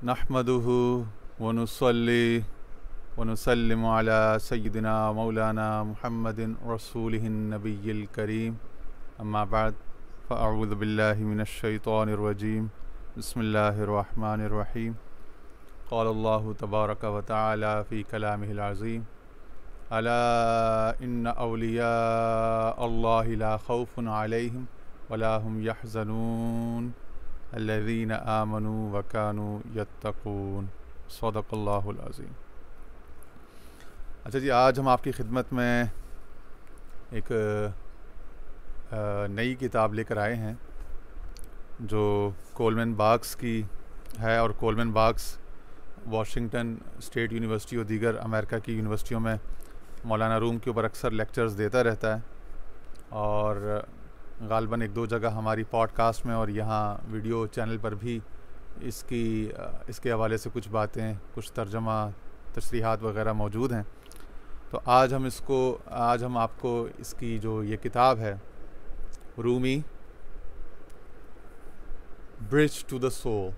نحمده ونصلي ونسلم على سيدنا مولانا محمد رسوله النبي الكريم أما بعد فأعوذ بالله من الشيطان الرجيم بسم الله الرحمن الرحيم قال الله تبارك وتعالى في كلامه العظيم ألا إن أولياء الله لا خوف عليهم ولا هم يحزنون الذين آمنوا وكانوا يتقون صدق اللہ العظیم۔ اچھا جی، آج ہم آپ کی خدمت میں ایک نئی کتاب لے کر آئے ہیں جو کولمن باکس کی ہے، اور کولمن باکس واشنگٹن اسٹیٹ یونیورسٹی اور دیگر امریکہ کی یونیورسٹیوں میں مولانا روم کے اوپر اکثر لیکچرز دیتا رہتا ہے، اور غالباً ایک دو جگہ ہماری پوڈ کاسٹ میں اور یہاں ویڈیو چینل پر بھی اس کے حوالے سے کچھ باتیں، کچھ ترجمہ تشریحات وغیرہ موجود ہیں۔ تو آج ہم آپ کو اس کی جو یہ کتاب ہے رومی برج ٹو دا سول،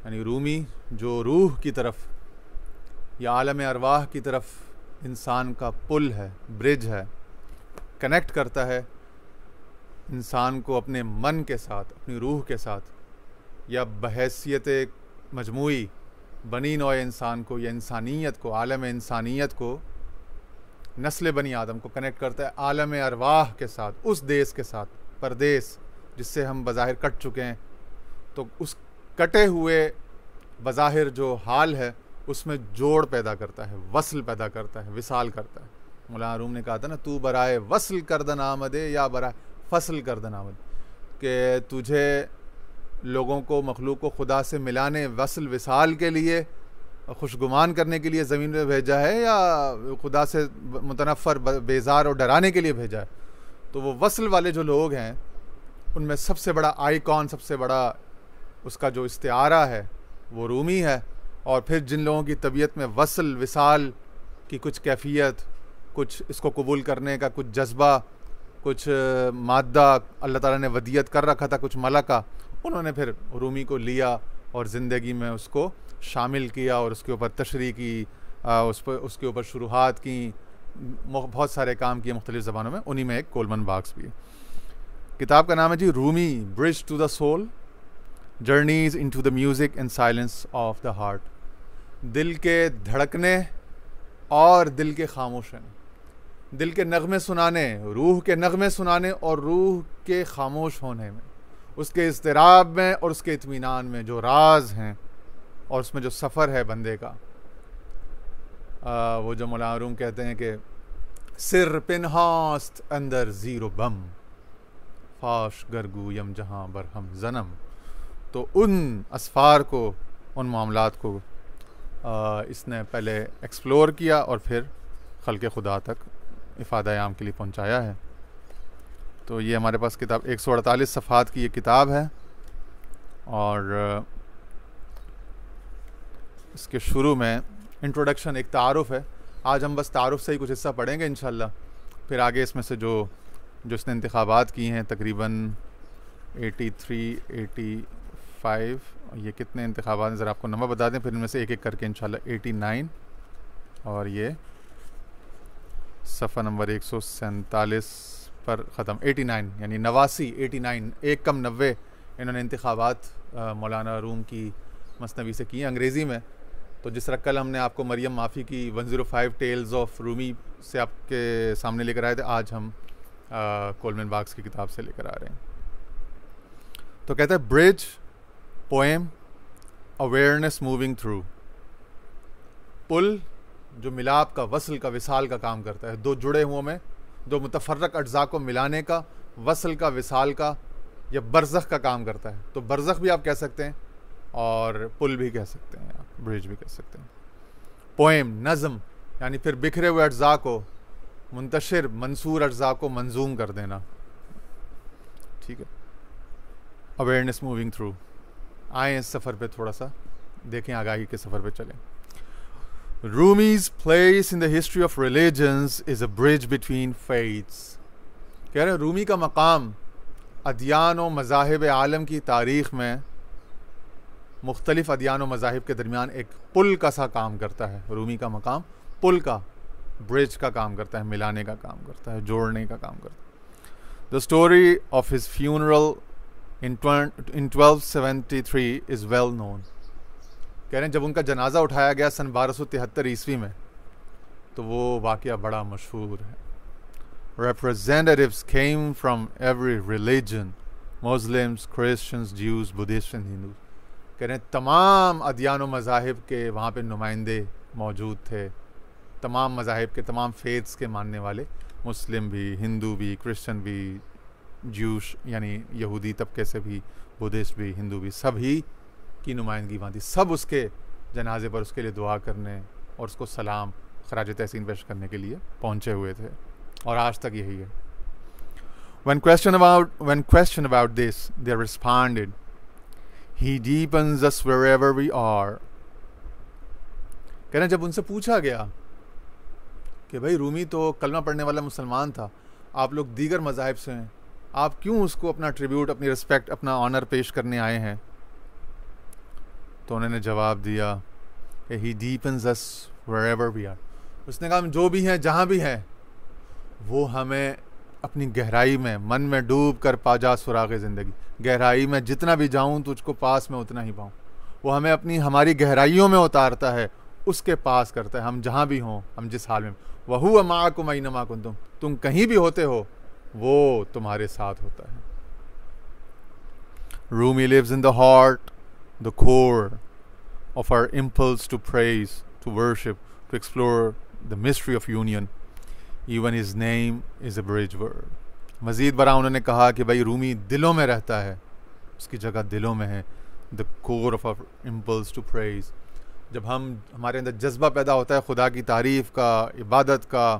یعنی رومی جو روح کی طرف یا عالم ارواح کی طرف انسان کا پل ہے، برج ہے، کنیکٹ کرتا ہے انسان کو اپنے من کے ساتھ، اپنی روح کے ساتھ، یا بحیثیت مجموعی بنی نوع انسان کو یا انسانیت کو، عالم انسانیت کو، نسل بنی آدم کو کنیکٹ کرتا ہے عالم ارواح کے ساتھ، اس دیس کے ساتھ، پردیس جس سے ہم بظاہر کٹ چکے ہیں۔ تو اس کٹے ہوئے بظاہر جو حال ہے اس میں جوڑ پیدا کرتا ہے، وصل پیدا کرتا ہے، وصال کرتا ہے۔ مولانا روم نے کہا تھا نا، تو برائے وصل کردن آمدے یا برائے فصل کردن آمد، کہ تجھے لوگوں کو، مخلوق کو خدا سے ملانے، وصل وصال کے لیے، خوشگمان کرنے کے لیے زمین پہ بھیجا ہے، یا خدا سے متنفر، بیزار اور ڈرانے کے لیے بھیجا ہے؟ تو وہ وصل والے جو لوگ ہیں ان میں سب سے بڑا آئیکن، سب سے بڑا اس کا جو استعارہ ہے وہ رومی ہے۔ اور پھر جن لوگوں کی طبیعت میں وصل وصال کی کچھ کیفیت، کچھ اس کو قبول کرنے کا کچھ جذبہ، کچھ مادہ اللہ تعالیٰ نے ودیت کر رکھا تھا، کچھ ملکہ، انہوں نے پھر رومی کو لیا اور زندگی میں اس کو شامل کیا اور اس کے اوپر تشریح کی، اس کے اوپر شروحات کی، بہت سارے کام کیے مختلف زبانوں میں۔ انہی میں ایک کولمن باکس بھی ہے۔ کتاب کا نام ہے جی Rumi bridge to the soul, journeys into the music and silence of the heart. دل کے دھڑکنے اور دل کے خاموش ہونے، دل کے نغمے سنانے، روح کے نغمے سنانے اور روح کے خاموش ہونے میں، اس کے اضطراب میں اور اس کے اطمینان میں جو راز ہیں، اور اس میں جو سفر ہے بندے کا، وہ جو مولانا روم کہتے ہیں کہ سر پنہاست اندر زیر و بم، فاش گرگویم جہاں برہم زنم۔ تو ان اسفار کو، ان معاملات کو اس نے پہلے ایکسپلور کیا اور پھر خلق خدا تک افادہ عام کے لیے پہنچایا ہے۔ تو یہ ہمارے پاس کتاب 148 صفحات کی یہ کتاب ہے، اور اس کے شروع میں انٹروڈکشن، ایک تعارف ہے۔ آج ہم بس تعارف سے ہی کچھ حصہ پڑھیں گے انشاءاللہ، پھر آگے اس میں سے جو اس نے انتخابات کی ہیں، تقریباً 83 85، یہ کتنے انتخابات ہیں ذرا آپ کو نمبر بتا دیں، پھر ان میں سے ایک ایک کر کے انشاءاللہ 89، اور یہ صفحہ نمبر 147 پر ختم۔ 89 یعنی 89، 89 ایک کم 90 انہوں نے انتخابات مولانا روم کی مثنوی سے کی ہیں انگریزی میں۔ تو جس طرح کل ہم نے آپ کو مریم معافی کی 105 ٹیلز آف رومی سے آپ کے سامنے لے کر آئے تھے، آج ہم کولمن باکس کی کتاب سے لے کر آ رہے ہیں۔ تو کہتا ہے برج، پوئم، اویئرنیس موونگ تھرو، پل جو ملاپ کا، وصل کا، وصال کا کام کرتا ہے، دو جڑے ہوں میں، دو متفرق اجزاء کو ملانے کا، وصل کا، وصال کا، یا برزخ کا کام کرتا ہے۔ تو برزخ بھی آپ کہہ سکتے ہیں اور پل بھی کہہ سکتے ہیں، آپ برج بھی کہہ سکتے ہیں۔ پوئم، نظم، یعنی پھر بکھرے ہوئے اجزاء کو، منتشر منصور اجزاء کو منظوم کر دینا، ٹھیک ہے۔ اویئرنیس موونگ تھرو، آئیں اس سفر پہ تھوڑا سا دیکھیں، آگاہی کے سفر پہ چلیں۔ Rumi's place in the history of religions is a bridge between faiths۔ کہہ رہے ہیں رومی کا مقام ادیان و مذاہب عالم کی تاریخ میں مختلف ادیان و مذاہب کے درمیان ایک پل کا سا کام کرتا ہے. رومی کا مقام پل کا، برج کا کام کرتا ہے، ملانے کا کام کرتا ہے، جوڑنے کا کام کرتا ہے. The story of his funeral in 1273 is well known. کہہ رہے ہیں جب ان کا جنازہ اٹھایا گیا سن 1273 عیسوی میں تو وہ واقعہ بڑا مشہور ہے. Representatives came from every religion, Muslims, Christians, Jews, Buddhists and Hindus. کہہ رہے ہیں تمام ادیان و مذاہب کے وہاں پہ نمائندے موجود تھے، تمام مذاہب کے، تمام فیتھس کے ماننے والے، مسلم بھی، ہندو بھی، کرسچن بھی، جوش یعنی یہودی طبقے سے بھی، بدھسٹ بھی، ہندو بھی، سبھی کی نمائندگی وہاں تھی. سب اس کے جنازے پر اس کے لیے دعا کرنے اور اس کو سلام خراج تحسین پیش کرنے کے لیے پہنچے ہوئے تھے، اور آج تک یہی ہے. When questioned about this, they responded, "He deepens us wherever we are." کہہ رہے ہیں جب ان سے پوچھا گیا کہ بھائی رومی تو کلمہ پڑھنے والا مسلمان تھا، آپ لوگ دیگر مذاہب سے ہیں، آپ کیوں اس کو اپنا ٹریبیوٹ، اپنی رسپیکٹ، اپنا آنر پیش کرنے آئے ہیں؟ تو انہوں نے جواب دیا کہ "He deepens us wherever we are." اس نے کہا ہم جو بھی ہیں، جہاں بھی ہیں، وہ ہمیں اپنی گہرائی میں، من میں ڈوب کر پا جا سراغ زندگی. گہرائی میں جتنا بھی جاؤں تجھ کو پاس میں اتنا ہی پاؤں. وہ ہمیں ہماری گہرائیوں میں اتارتا ہے، اس کے پاس کرتا ہے، ہم جہاں بھی ہوں، ہم جس حال میں. وَهُوَ مَعَكُمْ أَيْنَمَا كُنْتُمْ. تم کہیں بھی ہوتے ہو وہ تمہارے ساتھ ہوتا ہے. Rumi lives in the heart, the core of our impulse to praise, to worship, to explore the mystery of union. Even his name is a bridge word. مزید برآں انہوں نے کہا کہ بھائی رومی دلوں میں رہتا ہے، اس کی جگہ دلوں میں ہے. The core of our impulse to praise. جب ہمارے اندر جذبہ پیدا ہوتا ہے خدا کی تعریف کا، عبادت کا،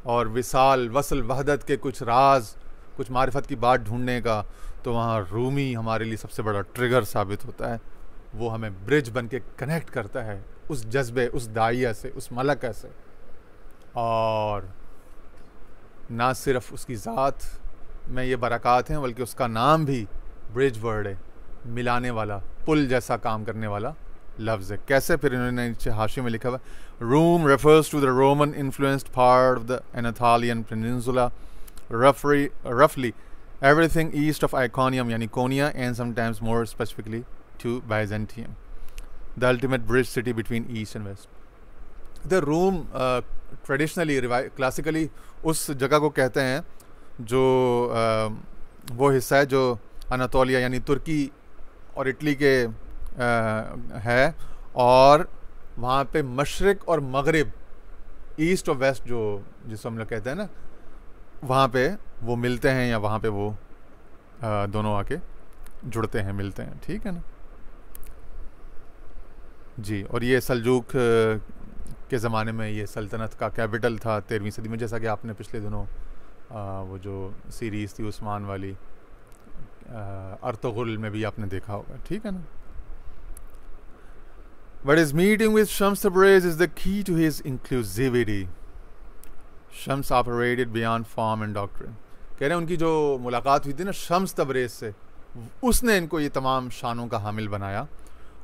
اور وصال، وصل، وحدت کے کچھ راز، کچھ معرفت کی بات ڈھونڈنے کا، تو وہاں رومی ہمارے لیے سب سے بڑا ٹریگر ثابت ہوتا ہے. وہ ہمیں برج بن کے کنیکٹ کرتا ہے اس جذبے، اس داعیہ سے، اس ملکہ سے. اور نہ صرف اس کی ذات میں یہ برکات ہیں بلکہ اس کا نام بھی برج ورڈ ہے، ملانے والا، پل جیسا کام کرنے والا لفظ ہے. کیسے؟ پھر انہوں نے نیچے حاشیے میں لکھا ہوا Rome refers to the Roman influenced part of the Anatolian Peninsula, roughly everything east of Iconium یعنی Konya, and sometimes more specifically to Byzantium, the ultimate bridge city between east and west. The Rome traditionally, classically اس جگہ کو کہتے ہیں جو وہ حصہ ہے جو اناتولیا یعنی ترکی اور اٹلی کے ہے، اور وہاں پہ مشرق اور مغرب، ایسٹ اور ویسٹ جو جس کو ہم لوگ کہتے ہیں نا، وہاں پہ وہ ملتے ہیں، یا وہاں پہ وہ دونوں آ کے جڑتے ہیں، ملتے ہیں. ٹھیک ہے نا جی. اور یہ سلجوق کے زمانے میں یہ سلطنت کا کیپٹل تھا 13ویں صدی میں، جیسا کہ آپ نے پچھلے دنوں وہ جو سیریز تھی عثمان والی ارطغرل میں بھی آپ نے دیکھا ہوگا. ٹھیک ہے نا. But his meeting with Shams Tabriz is the key to his inclusivity. Shams operated beyond form and doctrine. کہہ رہے ہیں ان کی جو ملاقات ہوئی تھی نا شمس تبریز سے، اس نے ان کو یہ تمام شانوں کا حامل بنایا.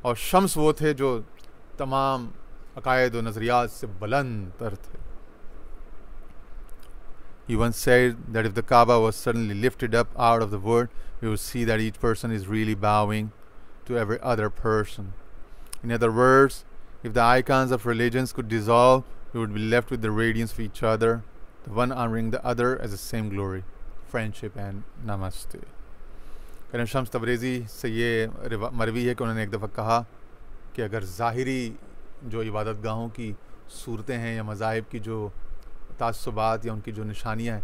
اور شمس وہ تھے جو تمام عقائد و نظریات سے بلند تر تھے. He once said that if the Kaaba was suddenly lifted up out of the world, we would see that each person is really bowing to every other person. In other words, if the icons of religions could dissolve, we would be left with the radiance of each other, the one honoring the other as the same glory, friendship and namaste. کہنے شمس تبریزی سے یہ مروی ہے کہ انہوں نے ایک دفعہ کہا کہ اگر ظاہری جو عبادت گاہوں کی صورتیں ہیں یا مذاہب کی جو تعصبات یا ان کی جو نشانیاں ہیں،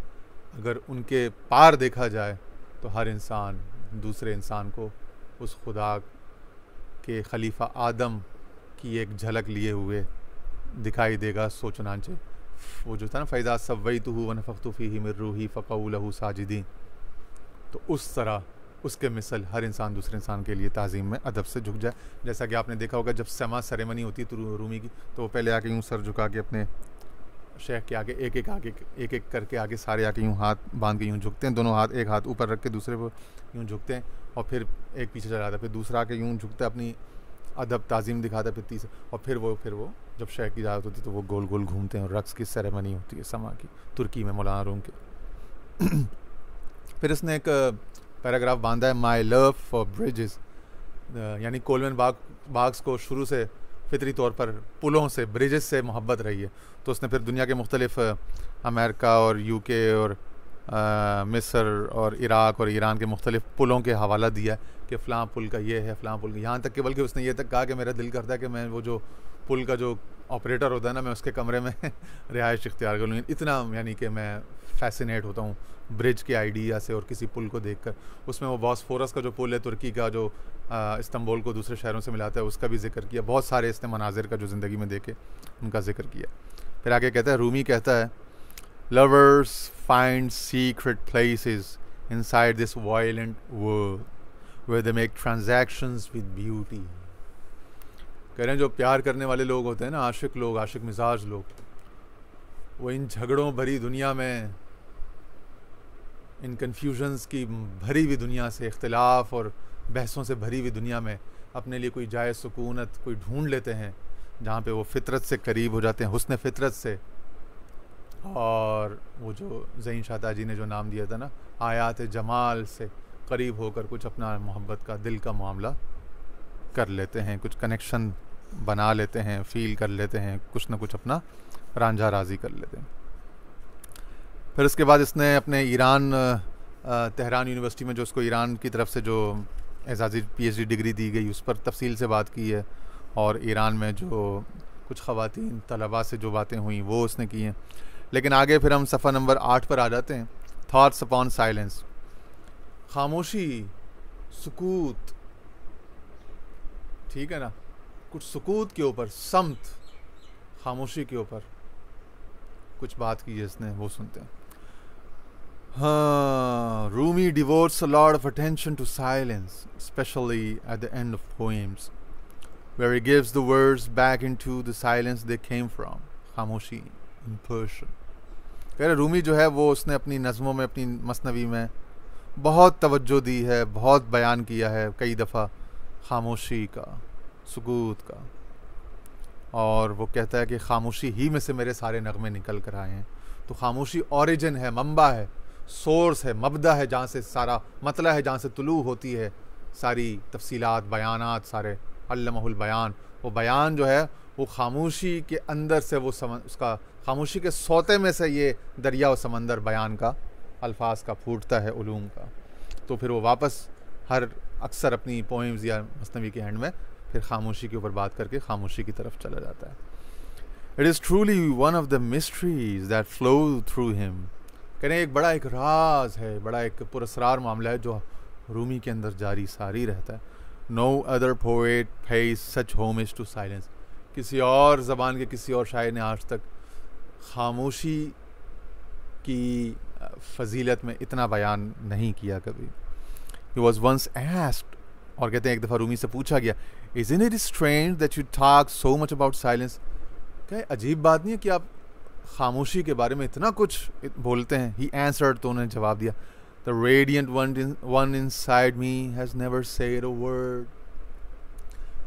اگر ان کے پار دیکھا جائے تو ہر انسان دوسرے انسان کو اس خدا کے خلیفہ آدم کی ایک جھلک لیے ہوئے دکھائی دے گا. سو چنانچہ وہ جو تھا نا فَإِذَا سَوَّيْتُهُ وَنَفَخْتُ فِيهِ مِن رُوحِي فَقَعُوا لَهُ سَاجِدِينَ، تو اس طرح اس کے مثل ہر انسان دوسرے انسان کے لیے تعظیم میں ادب سے جھک جائے. جیسا کہ آپ نے دیکھا ہوگا جب سما سیریمنی ہوتی ہے تو رومی کی، تو وہ پہلے آ کے یوں سر جھکا کے اپنے شیخ کے آگے ایک ایک کر کے آگے سارے آ کے یوں ہاتھ باندھ کے یوں جھکتے ہیں، دونوں ایک ہاتھ اوپر رکھ کے دوسرے کو یوں جھکتے ہیں، اور پھر ایک پیچھے چلا جاتا ہے، پھر دوسرا آ کے یوں جھکتا ہے اپنی ادب تعظیم دکھاتا ہے، پھر تیسرا، اور پھر وہ جب شے کی اجازت ہوتی ہے تو وہ گول گول گھومتے ہیں اور رقص کی سیریمنی ہوتی ہے سما کی، ترکی میں مولانا روم کے. پھر اس نے ایک پیراگراف باندھا ہے، مائی لو فار بریجز، یعنی کولمن باغس کو شروع سے فطری طور پر پلوں سے، بریجز سے محبت رہی ہے. تو اس نے پھر دنیا کے مختلف امریکہ اور یو کے اور مصر اور عراق اور ایران کے مختلف پلوں کے حوالہ دیا کہ فلاں پل کا یہ ہے، فلاں پل کا، یہاں تک کہ بلکہ اس نے یہ تک کہا کہ میرا دل کرتا ہے کہ میں وہ جو پل کا جو آپریٹر ہوتا ہے نا، میں اس کے کمرے میں رہائش اختیار کر لوں. اتنا یعنی کہ میں فیسینیٹ ہوتا ہوں برج کے آئیڈیا سے اور کسی پل کو دیکھ کر. اس میں وہ بوسفورس کا جو پل ہے ترکی کا، جو استنبول کو دوسرے شہروں سے ملاتا ہے، اس کا بھی ذکر کیا. بہت سارے اس نے مناظر کا جو زندگی میں دیکھے ان کا ذکر کیا. پھر آگے کہتا ہے، رومی کہتا ہے، lovers find secret places inside this violent world where they make transactions with beauty. کہہ رہے ہیں جو پیار کرنے والے لوگ ہوتے ہیں نا، عاشق لوگ، عاشق مزاج لوگ، وہ ان جھگڑوں بھری دنیا میں، ان کنفیوژنس کی بھری ہوئی دنیا سے، اختلاف اور بحثوں سے بھری ہوئی دنیا میں اپنے لیے کوئی جائے سکونت کوئی ڈھونڈ لیتے ہیں جہاں پہ وہ فطرت سے قریب ہو جاتے ہیں، حسن فطرت سے. اور وہ جو زین شاہ جی نے جو نام دیا تھا نا، آیات جمال سے قریب ہو کر کچھ اپنا محبت کا، دل کا معاملہ کر لیتے ہیں، کچھ کنیکشن بنا لیتے ہیں، فیل کر لیتے ہیں، کچھ نہ کچھ اپنا رانجھا راضی کر لیتے ہیں. پھر اس کے بعد اس نے اپنے ایران، تہران یونیورسٹی میں جو اس کو ایران کی طرف سے جو اعزازی پی ایچ ڈی ڈگری دی گئی، اس پر تفصیل سے بات کی ہے، اور ایران میں جو کچھ خواتین طلباء سے جو باتیں ہوئیں وہ اس نے کی ہیں. لیکن آگے پھر ہم صفحہ نمبر 8 پر آ جاتے ہیں، تھاٹس اپون سائلنس. خاموشی، سکوت، ٹھیک ہے نا، کچھ سکوت کے اوپر، سمت، خاموشی کے اوپر کچھ بات کی ہے اس نے، وہ سنتے ہیں. Rumi devotes a lot of attention to silence, especially at the end of poems, where he gives the words back into the silence they came from. خاموشی in Persian. کہہ رہے رومی جو ہے وہ اس نے اپنی نظموں میں، اپنی مثنوی میں بہت توجہ دی ہے، بہت بیان کیا ہے کئی دفعہ خاموشی کا، سکوت کا. اور وہ کہتا ہے کہ خاموشی ہی میں سے میرے سارے نغمے نکل کر آئے ہیں. تو خاموشی اوریجن ہے، منبع ہے، سورس ہے، مبدا ہے، جہاں سے سارا مطلع ہے، جہاں سے طلوع ہوتی ہے ساری تفصیلات، بیانات سارے. علمہ البیان، وہ بیان جو ہے وہ خاموشی کے اندر سے، وہ اس کا خاموشی کے سوتے میں سے یہ دریا و سمندر بیان کا، الفاظ کا پھوٹتا ہے، علوم کا. تو پھر وہ واپس ہر اکثر اپنی پوئمز یا مثنوی کے اینڈ میں پھر خاموشی کے اوپر بات کر کے خاموشی کی طرف چلا جاتا ہے. It is truly one of the mysteries that flow through him. کہنے ایک بڑا ایک راز ہے، بڑا ایک پراسرار معاملہ ہے جو رومی کے اندر جاری ساری رہتا ہے. No other poet pays such homage to silence. کسی اور زبان کے کسی اور شاعر نے آج تک خاموشی کی فضیلت میں اتنا بیان نہیں کیا کبھی. He was once asked, اور کہتے ہیں ایک دفعہ رومی سے پوچھا گیا، Isn't it strange that you talk so much about silence? کہ عجیب بات نہیں ہے کہ آپ خاموشی کے بارے میں اتنا کچھ بولتے ہیں. He answered, تو انہوں نے جواب دیا، The radiant one inside me has never said a word.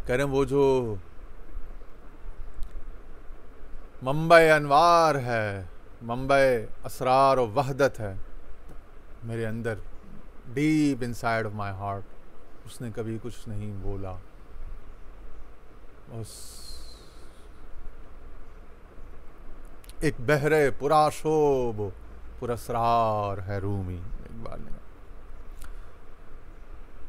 کہہ رہے ہیں وہ جو منبع انوار ہے، منبع اسرار و وحدت ہے میرے اندر، deep inside of my heart, اس نے کبھی کچھ نہیں بولا. بس ایک بحر پرآشوب پراسرار ہے رومی. اقبال نے.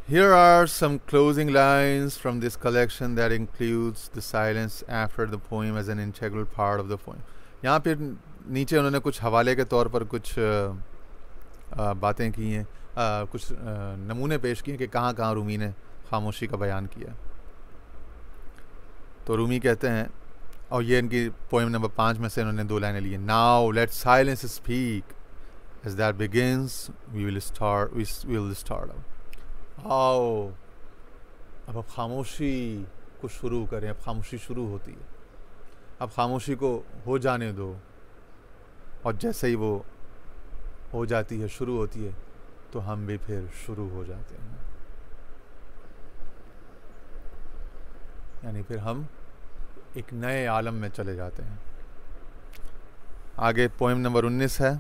Here are some closing lines from this collection that includes the silence after the poem as an integral part of the poem. یہاں پھر نیچے انہوں نے کچھ حوالے کے طور پر کچھ باتیں کی ہیں، کچھ نمونے پیش کیے ہیں کہ کہاں کہاں رومی نے خاموشی کا بیان کیا. تو رومی کہتے ہیں، اور یہ ان کی پوئم نمبر 5 میں سے انہوں نے 2 لائنیں لی ہیں. Now let silence speak, as that begins we will start out. آؤ اب خاموشی کو شروع کریں. اب خاموشی شروع ہوتی ہے، اب خاموشی کو ہو جانے دو، اور جیسے ہی وہ ہو جاتی ہے، شروع ہوتی ہے، تو ہم بھی پھر شروع ہو جاتے ہیں. یعنی پھر ہم ایک نئے عالم میں چلے جاتے ہیں. آگے پوئم نمبر 19 ہے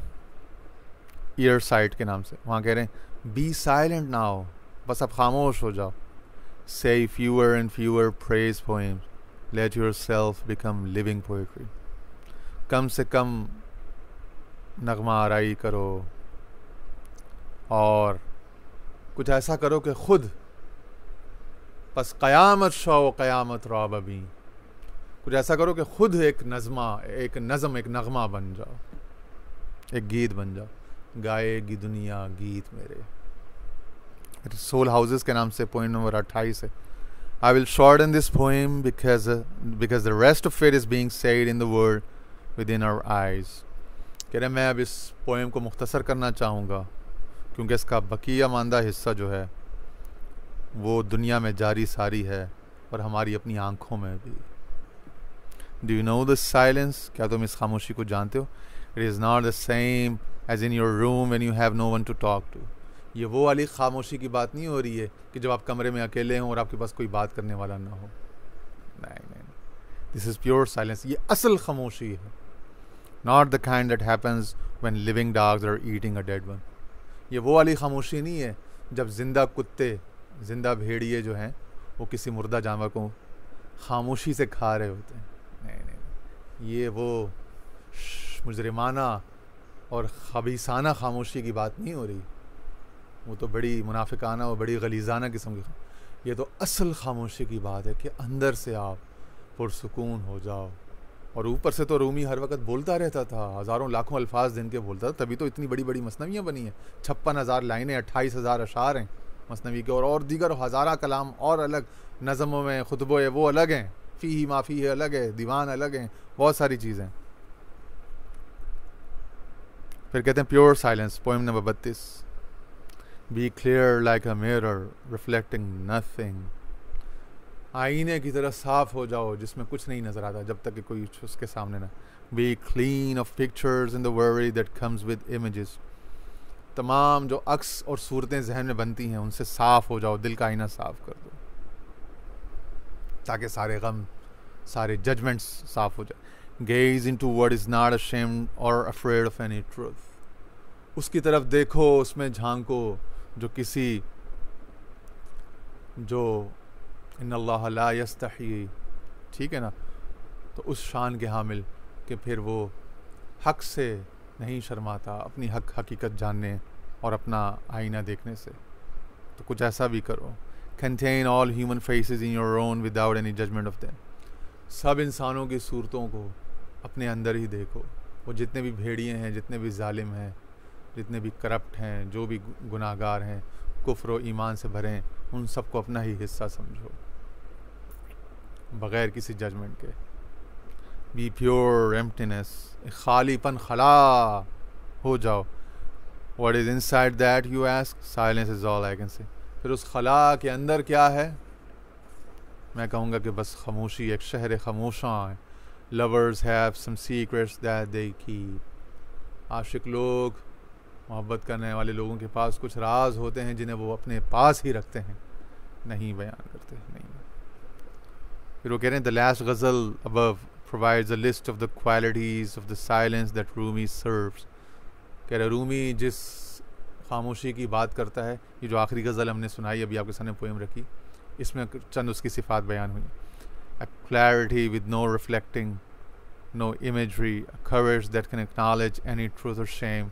ایئر سائٹ کے نام سے. وہاں کہہ رہے ہیں بی سائلنٹ ناؤ, بس اب خاموش ہو جاؤ. say fewer and fewer praise poems, let yourself become living poetry. کم سے کم نغمہ آرائی کرو اور کچھ ایسا کرو کہ خود پس قیامت شو قیامت راب ابھی, کچھ ایسا کرو کہ خود ایک نظم ایک نغمہ بن جاؤ, ایک گیت بن جاؤ. گائے گی دنیا گیت میرے. سول ہاؤسز کے نام سے پوائنٹ نمبر 28 ہے. I will shorten this poem because the rest of it is being said in the world within our eyes. کہہ رہے میں اب اس پوئم کو مختصر کرنا چاہوں گا کیونکہ اس کا بقیہ ماندہ حصہ جو ہے وہ دنیا میں جاری ساری ہے اور ہماری اپنی آنکھوں میں بھی. Do you know the silence? کیا تم اس خاموشی کو جانتے ہو؟ It is not the same as in your room when you have no one to talk to. یہ وہ والی خاموشی کی بات نہیں ہو رہی ہے کہ جب آپ کمرے میں اکیلے ہوں اور آپ کے پاس کوئی بات کرنے والا نہ ہو. نہیں. This is pure silence. یہ اصل خاموشی ہے. Not the kind that happens when living dogs are eating a dead one. یہ وہ والی خاموشی نہیں ہے جب زندہ کتے, زندہ بھیڑیے جو ہیں وہ کسی مردہ جانور کو خاموشی سے کھا رہے ہوتے ہیں. نہیں. یہ وہ مجرمانہ اور خبیثانہ خاموشی کی بات نہیں ہو رہی. وہ تو بڑی منافقانہ اور بڑی غلیظانہ قسم کی. یہ تو اصل خاموشی کی بات ہے کہ اندر سے آپ پرسکون ہو جاؤ. اور اوپر سے تو رومی ہر وقت بولتا رہتا تھا, ہزاروں لاکھوں الفاظ دن کے بولتا تھا, تبھی تو اتنی بڑی بڑی مثنویاں بنی ہیں. 56,000 لائنیں, 28,000 اشعار ہیں مثنوی کے, اور دیگر ہزارہ کلام اور الگ نظموں میں خطبوں وہ الگ ہیں, فی ما فی الگ ہے, دیوان الگ ہیں, بہت ساری چیزیں. پھر کہتے ہیں pure silence, poem number 32. Be clear like a mirror reflecting nothing. آئینے کی طرح صاف ہو جاؤ جس میں کچھ نہیں نظر آتا جب تک کہ کوئی اس کے سامنے نہ. Be clean of pictures and the worry that comes with images. تمام جو عکس اور صورتیں ذہن میں بنتی ہیں ان سے صاف ہو جاؤ, دل کا آئینہ صاف کر دو تاکہ سارے غم, سارے ججمنٹس صاف ہو جائیں. Gaze into what is not ashamed or afraid of any truth. اس کی طرف دیکھو, اس میں جھانکو جو کسی, جو ان اللہ لا یستحی, ٹھیک ہے نا, تو اس شان کے حامل کہ پھر وہ حق سے نہیں شرماتا اپنی حقیقت جاننے اور اپنا آئینہ دیکھنے سے. تو کچھ ایسا بھی کرو. Contain all human faces in your own without any judgment of them. سب انسانوں کی صورتوں کو اپنے اندر ہی دیکھو, وہ جتنے بھی بھیڑیے ہیں, جتنے بھی ظالم ہیں, جتنے بھی کرپٹ ہیں, جو بھی گناہ گار ہیں, کفر و ایمان سے بھرے ہیں, ان سب کو اپنا ہی حصہ سمجھو بغیر کسی ججمنٹ کے. بی پیور ایمپٹینس, خالی پن خلا ہو جاؤ. What is in side that you ask, silence is all I can see. پھر اس خلا کے اندر کیا ہے؟ میں کہوں گا کہ بس خاموشی, ایک شہر خاموشاں ہے. lovers have some secrets that they keep. عاشق لوگ, محبت کرنے والے لوگوں کے پاس کچھ راز ہوتے ہیں جنہیں وہ اپنے پاس ہی رکھتے ہیں, نہیں بیان کرتے. نہیں. پھر وہ کہہ رہے ہیں the last ghazal above provides a list of the qualities of the silence that Rumi serves. کہہ رہے رومی جس خاموشی کی بات کرتا ہے, یہ جو آخری غزل ہم نے سنائی, ابھی آپ کے سامنے پوئم رکھی, اس میں چند اس کی صفات بیان ہوئی. A clarity with no reflecting, no imagery, a courage that can acknowledge any truth or shame,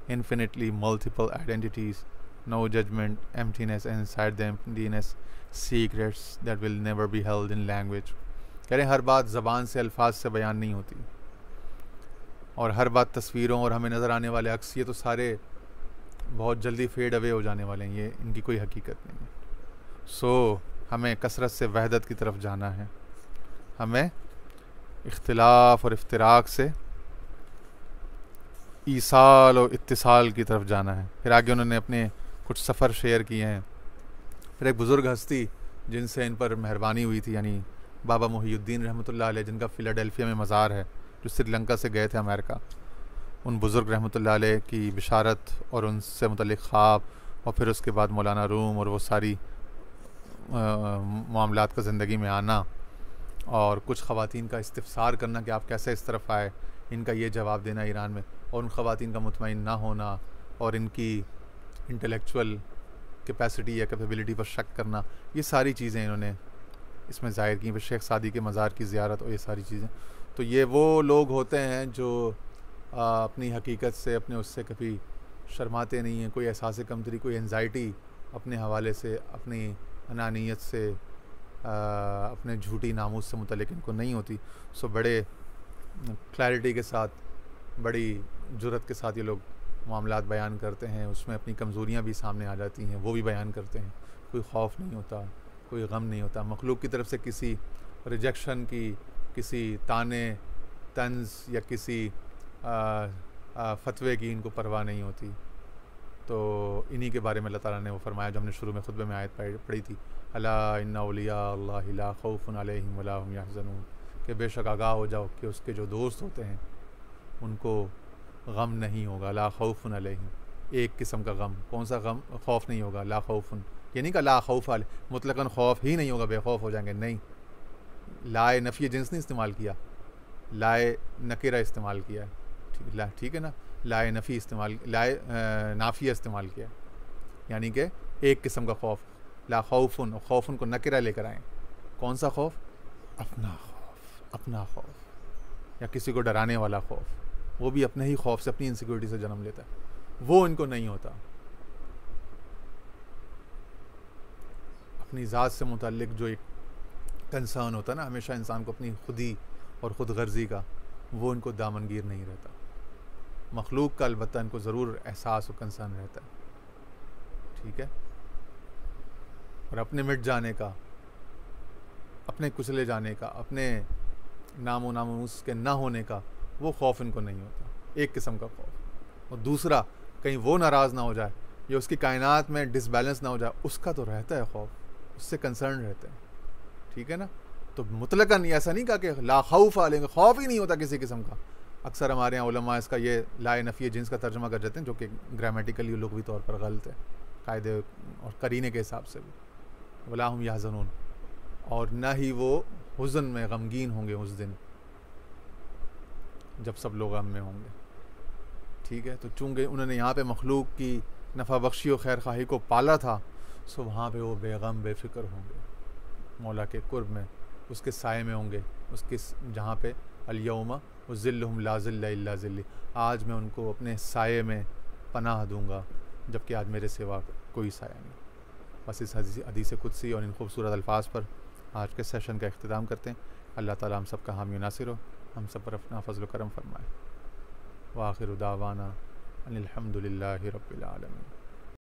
infinitely multiple identities, no judgment, emptiness, and inside the emptiness, secrets that will never be held in language. کہہ رہے ہیں ہر بات زبان سے, الفاظ سے بیان نہیں ہوتی, اور ہر بات تصویروں اور ہمیں نظر آنے والے عکس, یہ تو سارے بہت جلدی فیڈ اوے ہو جانے والے ہیں, یہ ان کی کوئی حقیقت نہیں ہے. سو ہمیں کثرت سے وحدت کی طرف جانا ہے, ہمیں اختلاف اور افتراق سے ایصال اور اتصال کی طرف جانا ہے. پھر آگے انہوں نے اپنے کچھ سفر شیئر کیے ہیں. پھر ایک بزرگ ہستی جن سے ان پر مہربانی ہوئی تھی, یعنی بابا محی الدین رحمۃ اللہ علیہ, جن کا فلاڈیلفیا میں مزار ہے, جو سری لنکا سے گئے تھے امریکہ. ان بزرگ رحمۃ اللہ علیہ کی بشارت اور ان سے متعلق خواب, اور پھر اس کے بعد مولانا روم اور وہ ساری معاملات کا زندگی میں آنا, اور کچھ خواتین کا استفسار کرنا کہ آپ کیسے اس طرف آئے، ان کا یہ جواب دینا ایران میں، اور ان خواتین کا مطمئن نہ ہونا اور ان کی انٹلیکچول کیپیسٹی یا کیپیبلٹی پر شک کرنا، یہ ساری چیزیں انہوں نے اس میں ظاہر کی. شیخ سعدی کے مزار کی زیارت اور یہ ساری چیزیں. تو یہ وہ لوگ ہوتے ہیں جو اپنی حقیقت سے، اپنے اس سے کبھی شرماتے نہیں ہیں، کوئی احساس کمتری، کوئی انزائٹی اپنے حوالے سے، اپنی انانیت سے، اپنے جھوٹی ناموس سے متعلق ان کو نہیں ہوتی. سو بڑے کلیئرٹی کے ساتھ، بڑی جرت کے ساتھ یہ لوگ معاملات بیان کرتے ہیں. اس میں اپنی کمزوریاں بھی سامنے آ جاتی ہیں، وہ بھی بیان کرتے ہیں. کوئی خوف نہیں ہوتا، کوئی غم نہیں ہوتا. مخلوق کی طرف سے کسی ریجیکشن کی، کسی طعنے طنز یا کسی فتوے کی ان کو پرواہ نہیں ہوتی. تو انہی کے بارے میں اللہ تعالیٰ نے وہ فرمایا جو ہم نے شروع میں خطبے میں آیت پڑھی تھی، الا ان اولیاء اللہ لا خوف علیہم ولا هم یحزنون، کہ بے شک آگاہ ہو جاؤ کہ اس کے جو دوست ہوتے ہیں ان کو غم نہیں ہوگا. لا خوف علیہم، ایک قسم کا غم. کون سا غم؟ خوف نہیں ہوگا. لا خوف، یہ نہیں کہ لا خوف مطلقاً خوف ہی نہیں ہوگا، بے خوف ہو جائیں گے، نہیں. لائے نفی جنس نہیں استعمال کیا، لائے نکرہ استعمال کیا ہے. ٹھیک ہے نا، لائے نفی استعمال، لائے نافیہ استعمال کیا، یعنی کہ ایک قسم کا خوف. لا خوفن، خوفن کو نکرہ لے کر آئیں. کون سا خوف؟ اپنا خوف، اپنا خوف، یا کسی کو ڈرانے والا خوف، وہ بھی اپنے ہی خوف سے، اپنی انسیکیورٹی سے جنم لیتا ہے. وہ ان کو نہیں ہوتا. اپنی ذات سے متعلق جو ایک کنسرن ہوتا ہے نا ہمیشہ انسان کو اپنی خودی اور خود غرضی کا، وہ ان کو دامنگیر نہیں رہتا. مخلوق کا البتہ ان کو ضرور احساس و کنسرن رہتا ہے. ٹھیک ہے. اور اپنے مٹ جانے کا، اپنے کچلے جانے کا، اپنے نام و ناموس کے نہ ہونے کا، وہ خوف ان کو نہیں ہوتا. ایک قسم کا خوف. اور دوسرا، کہیں وہ ناراض نہ ہو جائے یا اس کی کائنات میں ڈس بیلنس نہ ہو جائے، اس کا تو رہتا ہے خوف، اس سے کنسرن رہتے ہیں. ٹھیک ہے نا. تو مطلقاً ایسا نہیں کہا کہ لا خوف علیہم، خوف ہی نہیں ہوتا کسی قسم کا. اکثر ہمارے یہاں علماء اس کا یہ لائے نفی جنس کا ترجمہ کر جاتے ہیں، جو کہ گرامیٹیکلی لغوی طور پر غلط ہے، قاعدے اور قرینے کے حساب سے بھی. ولا هم یحزنون، اور نہ ہی وہ حزن میں غمگین ہوں گے اس دن جب سب لوگ غم میں ہوں گے. ٹھیک ہے. تو چونکہ انہوں نے یہاں پہ مخلوق کی نفع بخشی و خیر خواہی کو پالا تھا، سو وہاں پہ وہ بے غم بے فکر ہوں گے، مولا کے قرب میں، اس کے سائے میں ہوں گے، اس کے جہاں پہ الیوم ظلہم لا ظل الا ظلی، آج میں ان کو اپنے سائے میں پناہ دوں گا جبکہ آج میرے سوا کوئی سایہ نہیں. بس اس حدیث قدسی اور ان خوبصورت الفاظ پر آج کے سیشن کا اختتام کرتے ہیں. اللہ تعالیٰ ہم سب کا حامی و ناصر ہو، ہم سب پر اپنا فضل و کرم فرمائے. وآخر دعوانا ان الحمد للہ رب العالمین.